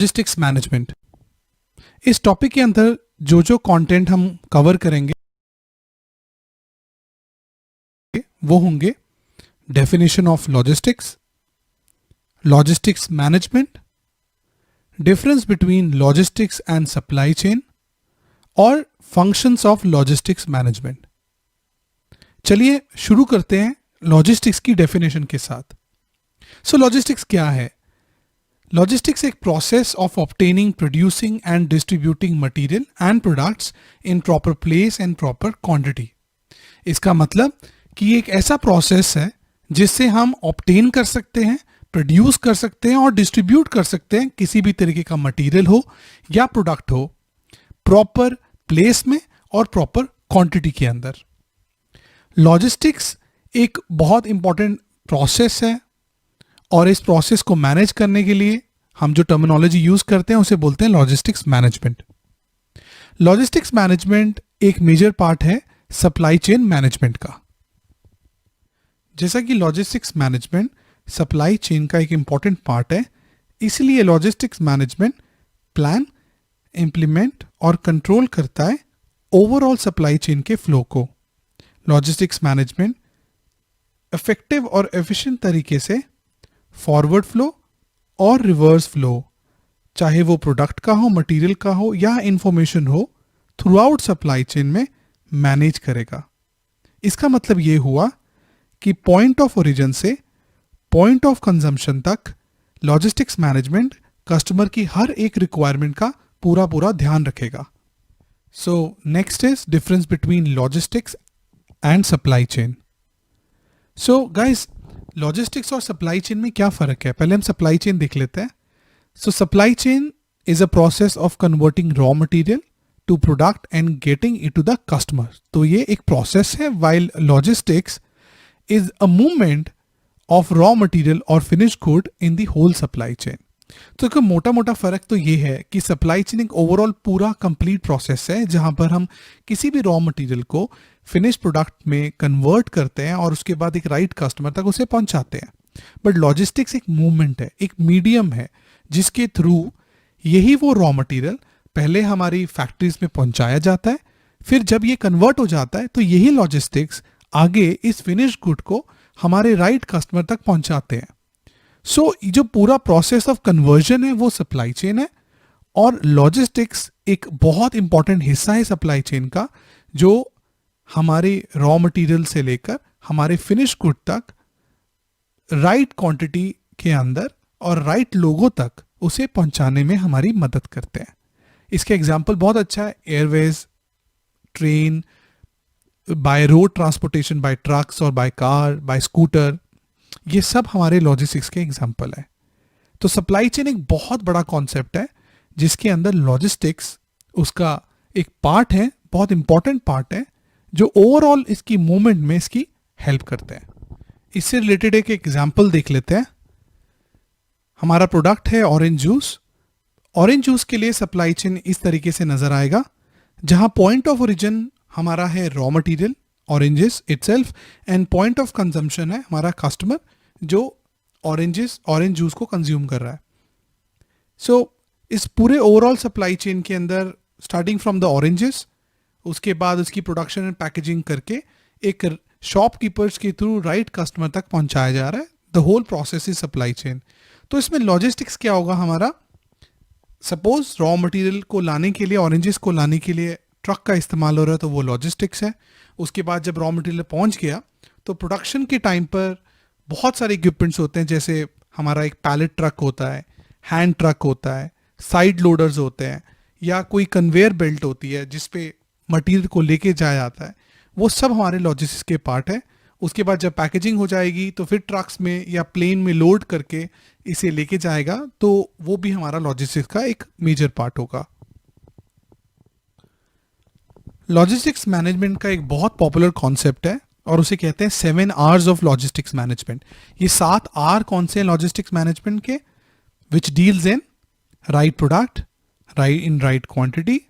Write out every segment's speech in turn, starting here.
Logistics management. इस topic के अंदर जो कंटेंट हम कवर करेंगे वो होंगे definition of logistics, logistics management, difference between logistics and supply chain और फंक्शंस ऑफ लॉजिस्टिक्स मैनेजमेंट। चलिए शुरू करते हैं लॉजिस्टिक्स की डेफिनेशन के साथ। लॉजिस्टिक्स क्या है? लॉजिस्टिक्स एक process of obtaining, producing and distributing material and products in proper place and proper quantity. इसका मतलब कि एक ऐसा प्रोसेस है जिससे हम ऑब्टेन कर सकते हैं, प्रोड्यूस कर सकते हैं और डिस्ट्रीब्यूट कर सकते हैं किसी भी तरीके का मटेरियल हो या प्रोडक्ट हो, प्रॉपर प्लेस में और प्रॉपर क्वांटिटी के अंदर। लॉजिस्टिक्स एक बहुत इंपॉर्टेंट प्रोसेस है और इस प्रोसेस को मैनेज करने के लिए हम जो टर्मिनोलॉजी यूज करते हैं उसे बोलते हैं लॉजिस्टिक्स मैनेजमेंट। लॉजिस्टिक्स मैनेजमेंट एक मेजर पार्ट है सप्लाई चेन मैनेजमेंट का। जैसा कि लॉजिस्टिक्स मैनेजमेंट सप्लाई चेन का एक इंपॉर्टेंट पार्ट है, इसलिए लॉजिस्टिक्स मैनेजमेंट प्लान, इंप्लीमेंट और कंट्रोल करता है ओवरऑल सप्लाई चेन के फ्लो को। लॉजिस्टिक्स मैनेजमेंट इफेक्टिव और एफिशिएंट तरीके से फॉरवर्ड फ्लो और रिवर्स फ्लो, चाहे वो प्रोडक्ट का हो, मटेरियल का हो या इंफॉर्मेशन हो, थ्रू आउट सप्लाई चेन में मैनेज करेगा। इसका मतलब ये हुआ कि पॉइंट ऑफ ओरिजिन से पॉइंट ऑफ कंजम्पशन तक लॉजिस्टिक्स मैनेजमेंट कस्टमर की हर एक रिक्वायरमेंट का पूरा ध्यान रखेगा। So next is difference between logistics and supply chain. So guys, logistics और सप्लाई चेन में क्या फर्क है? पहले हम सप्लाई चेन देख लेते हैं। Supply chain is a process of converting raw material to product and getting it to the customer. तो ये एक प्रोसेस है, while logistics is a movement of raw material और finish good in the whole supply chain. तो एक मोटा फर्क तो ये है कि सप्लाई चेन एक ओवरऑल पूरा कंप्लीट प्रोसेस है जहां पर हम किसी भी रॉ मटेरियल को फिनिश प्रोडक्ट में कन्वर्ट करते हैं और उसके बाद एक राइट कस्टमर तक उसे पहुंचाते हैं। बट लॉजिस्टिक्स एक मूवमेंट है, एक मीडियम है जिसके थ्रू यही वो रॉ मटेरियल पहले हमारी फैक्ट्रीज में पहुंचाया जाता है, फिर जब ये कन्वर्ट हो जाता है तो यही लॉजिस्टिक्स आगे इस फिनिश गुड को हमारे राइट कस्टमर तक पहुंचाते हैं। जो पूरा प्रोसेस ऑफ कन्वर्जन है वो सप्लाई चेन है और लॉजिस्टिक्स एक बहुत इंपॉर्टेंट हिस्सा है सप्लाई चेन का, जो हमारे रॉ मटेरियल से लेकर हमारे फिनिश गुड तक राइट क्वांटिटी के अंदर और राइट लोगों तक उसे पहुंचाने में हमारी मदद करते हैं। इसका एग्जांपल बहुत अच्छा है, airways, train, by road transportation, by trucks और बाय कार, बाय स्कूटर, ये सब हमारे लॉजिस्टिक्स के एग्जांपल है। तो सप्लाई चेन एक बहुत बड़ा कॉन्सेप्ट है जिसके अंदर लॉजिस्टिक्स उसका एक पार्ट है, बहुत इंपॉर्टेंट पार्ट है, जो ओवरऑल इसकी मूवमेंट में इसकी हेल्प करते हैं। इससे रिलेटेड एक एग्जांपल देख लेते हैं। हमारा प्रोडक्ट है ऑरेंज जूस। ऑरेंज जूस के लिए सप्लाई चेन इस तरीके से नजर आएगा, जहां पॉइंट ऑफ ओरिजिन हमारा है raw material oranges itself and point of consumption है हमारा कस्टमर जो ऑरेंज जूस को कंज्यूम कर रहा है। इस पूरे ओवरऑल सप्लाई चेन के अंदर स्टार्टिंग फ्रॉम द ऑरेंजेस, उसके बाद उसकी प्रोडक्शन एंड पैकेजिंग करके एक शॉपकीपर्स के थ्रू राइट कस्टमर तक पहुंचाया जा रहा है। The whole process is supply chain. तो इसमें लॉजिस्टिक्स क्या होगा हमारा? सपोज रॉ मटेरियल को लाने के लिए, ऑरेंजेस को लाने के लिए ट्रक का इस्तेमाल हो रहा है तो वो लॉजिस्टिक्स है। उसके बाद जब रॉ मटेरियल पहुंच गया तो प्रोडक्शन के टाइम पर बहुत सारे इक्विपमेंट्स होते हैं, जैसे हमारा एक पैलेट ट्रक होता है, हैंड ट्रक होता है, साइड लोडर्स होते हैं या कोई कन्वेयर बेल्ट होती है जिसपे मटेरियल को लेके जाया जाता है। वो सब हमारे लॉजिस्टिक्स के पार्ट है। उसके बाद जब पैकेजिंग हो जाएगी तो फिर ट्रक्स में या प्लेन में लोड करके इसे लेके जाएगा, तो वो भी हमारा लॉजिस्टिक्स का एक मेजर पार्ट होगा। लॉजिस्टिक्स मैनेजमेंट का एक बहुत पॉपुलर कॉन्सेप्ट है और उसे कहते हैं 7 R's ऑफ लॉजिस्टिक्स मैनेजमेंट। ये 7 R कौन से हैं लॉजिस्टिक्स मैनेजमेंट के? Which deals in right product, right in right quantity,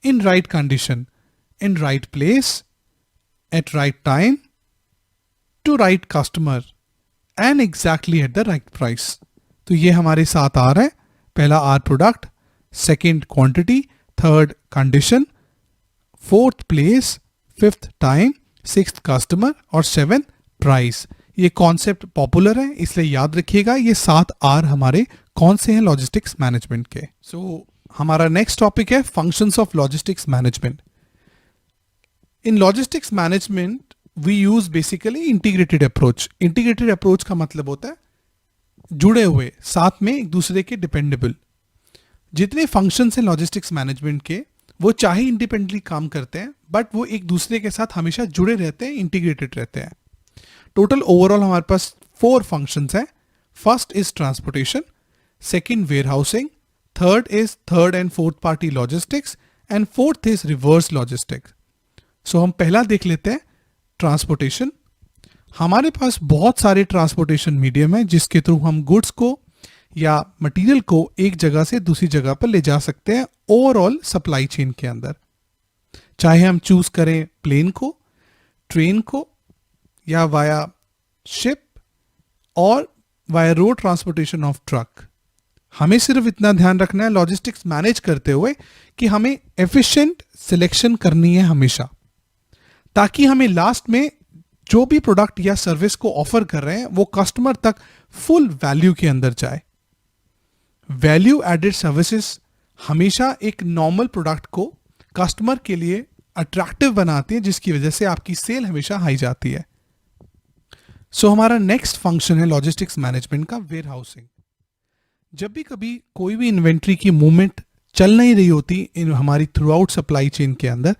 in right condition, in right place, at right time, to right customer and exactly at the right price. तो ये हमारे 7 R है पहला R product, second quantity, third condition, fourth place, fifth time, sixth customer और seven price. ये concept popular है इसलिए याद रखिएगा ये 7 आर हमारे कौन से हैं लॉजिस्टिक्स मैनेजमेंट के। हमारा नेक्स्ट टॉपिक है functions of logistics management. In logistics management we use basically integrated approach. Integrated approach का मतलब होता है जुड़े हुए, साथ में एक दूसरे के डिपेंडेबल। जितने फंक्शंस हैं लॉजिस्टिक्स मैनेजमेंट के वो चाहे इंडिपेंडेंटली काम करते हैं बट वो एक दूसरे के साथ हमेशा जुड़े रहते हैं, इंटीग्रेटेड रहते हैं। टोटल ओवरऑल हमारे पास 4 फंक्शंस हैं। First is transportation, second warehousing, third is third and fourth party logistics and fourth is reverse logistics. So हम पहला देख लेते हैं ट्रांसपोर्टेशन। हमारे पास बहुत सारे ट्रांसपोर्टेशन मीडियम है जिसके थ्रू हम गुड्स को या मटेरियल को एक जगह से दूसरी जगह पर ले जा सकते हैं ओवरऑल सप्लाई चेन के अंदर। चाहे हम चूज करें प्लेन को, ट्रेन को, या वाया शिप और via road transportation of truck. हमें सिर्फ इतना ध्यान रखना है लॉजिस्टिक्स मैनेज करते हुए कि हमें एफिशिएंट सिलेक्शन करनी है हमेशा, ताकि हमें लास्ट में जो भी प्रोडक्ट या सर्विस को ऑफर कर रहे हैं वो कस्टमर तक फुल वैल्यू के अंदर जाए। वैल्यू एडेड सर्विसेज हमेशा एक नॉर्मल प्रोडक्ट को कस्टमर के लिए अट्रैक्टिव बनाती है, जिसकी वजह से आपकी सेल हमेशा हाई जाती है। हमारा नेक्स्ट फंक्शन है लॉजिस्टिक्स मैनेजमेंट का वेयर हाउसिंग। जब भी कभी कोई भी इन्वेंट्री की मूवमेंट चल नहीं रही होती इन हमारी थ्रू आउट सप्लाई चेन के अंदर,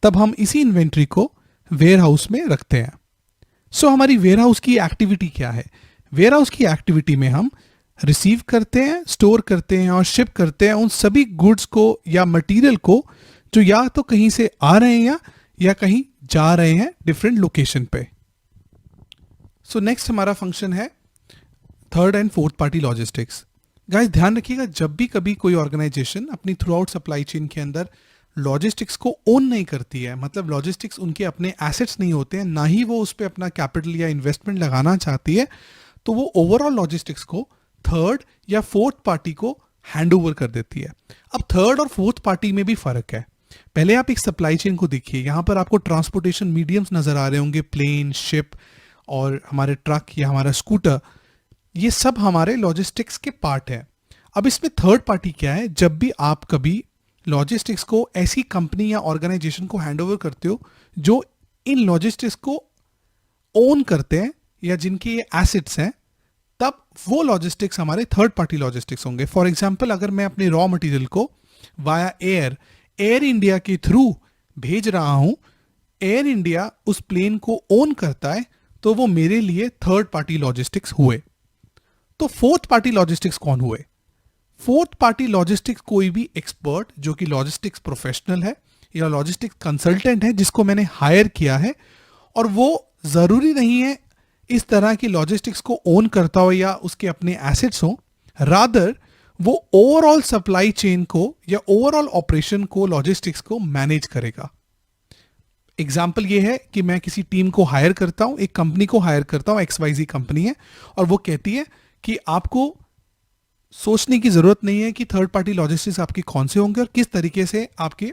तब हम इसी इन्वेंट्री को वेयर हाउस में रखते हैं। हमारी वेयर हाउस की एक्टिविटी क्या है? वेयर हाउस की एक्टिविटी में हम रिसीव करते हैं, स्टोर करते हैं और शिप करते हैं उन सभी गुड्स को या मटेरियल को जो या तो कहीं से आ रहे हैं या कहीं जा रहे हैं डिफरेंट लोकेशन पे। नेक्स्ट हमारा फंक्शन है third and fourth party logistics. Guys ध्यान रखिएगा, जब भी कभी कोई ऑर्गेनाइजेशन अपनी थ्रू आउट सप्लाई चेन के अंदर लॉजिस्टिक्स को ओन नहीं करती है, मतलब लॉजिस्टिक्स उनके अपने एसेट्स नहीं होते हैं, ना ही वो उस पर अपना कैपिटल या इन्वेस्टमेंट लगाना चाहती है, तो वो ओवरऑल लॉजिस्टिक्स को थर्ड या फोर्थ पार्टी को हैंड ओवर कर देती है। अब थर्ड और फोर्थ पार्टी में भी फर्क है। पहले आप एक सप्लाई चेन को देखिए, यहां पर आपको ट्रांसपोर्टेशन मीडियम्स नजर आ रहे होंगे, प्लेन, शिप और हमारे ट्रक या हमारा स्कूटर, ये सब हमारे लॉजिस्टिक्स के पार्ट है। अब इसमें थर्ड पार्टी क्या है? जब भी आप कभी लॉजिस्टिक्स को ऐसी कंपनी या ऑर्गेनाइजेशन को हैंड ओवर करते हो जो इन लॉजिस्टिक्स को ओन करते हैं या जिनके ये एसेट्स हैं, तब वो लॉजिस्टिक्स हमारे थर्ड पार्टी लॉजिस्टिक्स होंगे। फॉर एग्जाम्पल, अगर मैं अपने रॉ मटेरियल को वाया एयर इंडिया के थ्रू भेज रहा हूं, एयर इंडिया उस प्लेन को ओन करता है, तो वो मेरे लिए थर्ड पार्टी लॉजिस्टिक्स हुए। तो फोर्थ पार्टी लॉजिस्टिक्स कौन हुए? फोर्थ पार्टी लॉजिस्टिक्स कोई भी एक्सपर्ट जो कि लॉजिस्टिक्स प्रोफेशनल है या लॉजिस्टिक्स कंसल्टेंट है जिसको मैंने हायर किया है, और वो जरूरी नहीं है इस तरह की लॉजिस्टिक्स को ओन करता हो या उसके अपने एसेट्स हो, रादर वो ओवरऑल सप्लाई चेन को या ओवरऑल ऑपरेशन को, लॉजिस्टिक्स को मैनेज करेगा। एग्जाम्पल ये है कि मैं किसी टीम को हायर करता हूं, एक कंपनी को हायर करता हूं, XYZ कंपनी है, और वो कहती है कि आपको सोचने की जरूरत नहीं है कि थर्ड पार्टी लॉजिस्टिक्स आपके कौन से होंगे और किस तरीके से आपके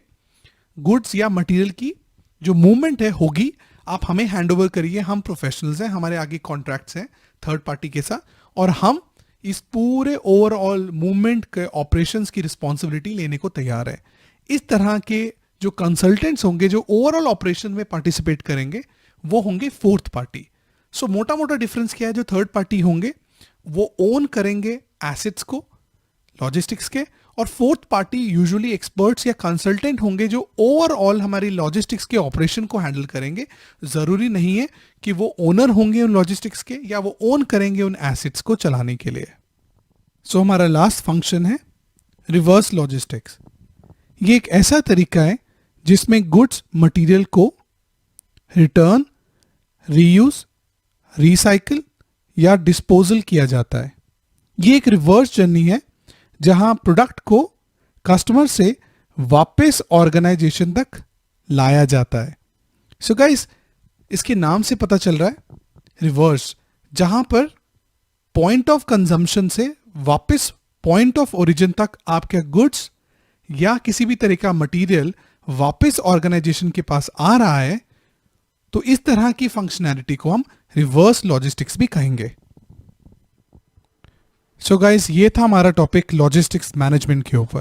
गुड्स या मटेरियल की जो मूवमेंट है होगी, आप हमें हैंड ओवर करिए, हम प्रोफेशनल्स हैं, हमारे आगे कॉन्ट्रैक्ट्स हैं थर्ड पार्टी के साथ, और हम इस पूरे ओवरऑल मूवमेंट के ऑपरेशंस की रिस्पॉन्सिबिलिटी लेने को तैयार है। इस तरह के जो कंसल्टेंट्स होंगे जो ओवरऑल ऑपरेशन में पार्टिसिपेट करेंगे वो होंगे फोर्थ पार्टी। मोटा मोटा डिफरेंस क्या है? जो थर्ड पार्टी होंगे वो ओन करेंगे एसेट्स को लॉजिस्टिक्स के, और फोर्थ पार्टी यूजुअली एक्सपर्ट्स या कंसल्टेंट होंगे जो ओवरऑल हमारी लॉजिस्टिक्स के ऑपरेशन को हैंडल करेंगे। जरूरी नहीं है कि वो ओनर होंगे उन लॉजिस्टिक्स के या वो ओन करेंगे उन एसेट्स को चलाने के लिए। हमारा लास्ट फंक्शन है रिवर्स लॉजिस्टिक्स। ये एक ऐसा तरीका है जिसमें गुड्स मटेरियल को रिटर्न, रीयूज, रिसाइकिल या डिस्पोजल किया जाता है। ये एक रिवर्स जर्नी है जहां प्रोडक्ट को कस्टमर से वापस ऑर्गेनाइजेशन तक लाया जाता है। गाइस, इसके नाम से पता चल रहा है रिवर्स, जहां पर पॉइंट ऑफ कंजम्पशन से वापस पॉइंट ऑफ ओरिजिन तक आपके गुड्स या किसी भी तरह का मटेरियल वापस ऑर्गेनाइजेशन के पास आ रहा है, तो इस तरह की फंक्शनैलिटी को हम रिवर्स लॉजिस्टिक्स भी कहेंगे। सो गाइस, ये था हमारा टॉपिक लॉजिस्टिक्स मैनेजमेंट के ऊपर।